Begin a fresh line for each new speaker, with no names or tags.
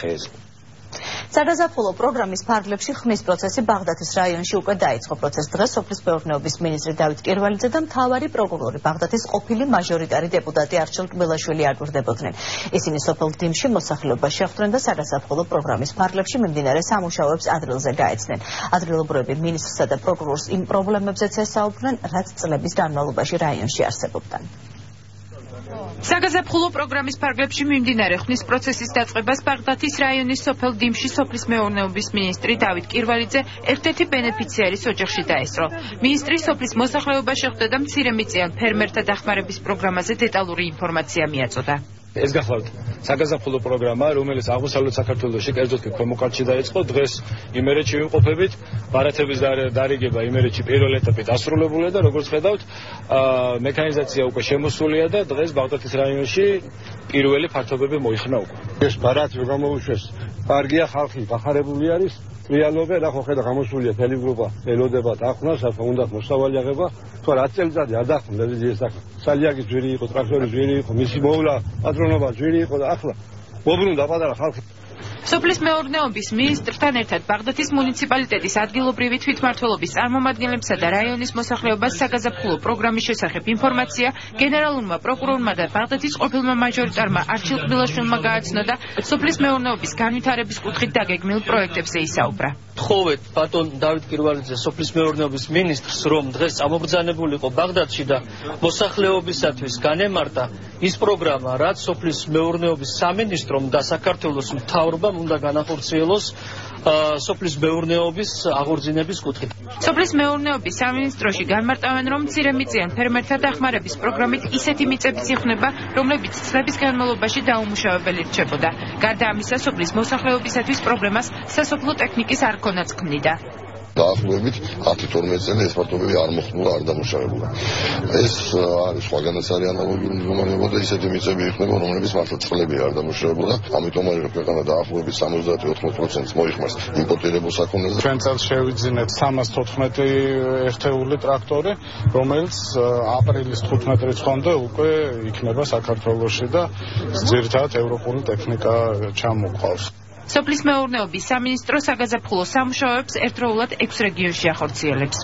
ხეზე.
საგაზაფხულო პროგრამის ფარგლებში ხმის პროცესი ბაღდათის რაიონში უკვე დაიწყო. პროცესს დღეს სოფლის მეურნეობის მინისტრი დავით კირვალიძე და მთავარი პროკურორი ბაღდათის ყოფილი მაჟორიტარი დეპუტატი არჩილ კბილაშვილი აკვირდებოდნენ. ისინი სოფელ დინში მოსახლეობას შეხვდნენ და საგაზაფხულო პროგრამის ფარგლებში მიმდინარე სამუშაოებს ადრილზე გაეცნენ. ადგილობრივები მინისტრსა და პროკურორს იმ პრობლემებზეც ესაუბრნენ, რაც წლების განმავლობაში რაიონში არსებობდა.
საგაზაფხულო პროგრამის ფარგლებში მიმდინარე ხმის პროცესის დაწყებას ბაღდათის რაიონის სოფელ დინში სოფლის მეურნეობის მინისტრი დავით კირვალიძე ერთ-ერთი ბენეფიციარის ოჯახში დაესწრო. მინისტრი სოფლის მოსახლეობას შეხვდა და მცირემიწიან ფერმერთა დახმარების პროგრამაზე დეტალური ინფორმაცია მიაწოდა.
ეს გახლავთ საგაზაფხულო პროგრამა, რომელიც აღმოსავლეთ საქართველოში, კერძოდ კი ქვემოყარჩში დაიწყო. დღეს იმერეთში ვიმყოფებით, ბარათების დარიგება იმერეთში პირველ ეტაპით დასრულებულია და როგორც ხედავთ, მექანიზაცია უკვე შემოსულია და დღეს ბაღდათის რაიონში პირველი ფართობები მოიხსნა უკვე.
ეს ბარათი რომ გამოუშვეს, კარგია ხალხი, გახარებული არის. რეალობა რა ხო ხედა გამოსულია თელეგრუპა ელოდება და ახლა საფა უნდა მოსავალიაღება თუ რა წელიწადი არ დახმ რევიზიის დახმ სალიაგის ძვირი იყო ტრაქტორის ძვირი იყო მისი მოვლა პატრონობა ძვირი იყო და ახლა მოbrunდა პატარა ხალხი
სოფლის მეურნეობის მინისტრთან ერთად ბაღდათის მუნიციპალიტეტის ადგილობრივი თვითმმართველობის წარმომადგენლებსა და რაიონის მოსახლეობას საგაზაფხულო პროგრამის შესახებ ინფორმაცია გენერალურმა პროკურორმა და ბაღდათის ყოფილმა მაჟორიტარმა არჩილ კბილაშვილმა გააცნო და სოფლის მეურნეობის განვითარების კუთხით დაგეგმილ პროექტებზე ისაუბრა.
თხოვეთ ბატონ დავით კირვალიძე სოფლის მეურნეობის მინისტრს რომ დღეს წამობრძანებულიყო ბაღდათში და მოსახლეობისათვის განემარტა ის პროგრამა, რაც სოფლის მეურნეობის სამინისტრომ და საქართველოს მთავრობამ უნდა განახორციელოს სოფლის მეურნეობის აღორძინების კუთხით.
სოფლის მეურნეობის სამინისტროში განმარტავენ, რომ მცირემიწიან ფერმერთა დახმარების პროგრამით ისეთი მიწებიც იხსნება, რომლებიც წლების განმავლობაში დაუმუშავებელი რჩებოდა. გარდა ამისა, სოფლის მოსახლეობისათვის პრობლემას სასოფლო ტექნიკის არ ქონაც ქმნიდა.
დაახლოებით 10-12 წელი ეს ფართობები არ მოხდულა, არ დამუშავებულა. ეს არის სხვაგანაც არის ანალოგიური მდგომარეობა და ისეთი მიწები იქნება, რომლებიც მართლა წლები არ დამუშავებულა. ამიტომ არის რომ ქვეყანა დაახლოებით 70-80% მოიხმარს იმპორტირებულ საქონელზე.
ჩვენ წელს შევიძინეთ 314 ერთეული ტრაქტორი, რომელიც აპრილის 15 რიცხვამდე უკვე იქნება საქართველოში და ძირითადად ევროპული ტექნიკა ჩამოყავს.
სოფლის მეურნეობის სამინისტრო საგაზაფხულო სამუშაოებს ერთდროულად 6 რეგიონში ახორციელებს.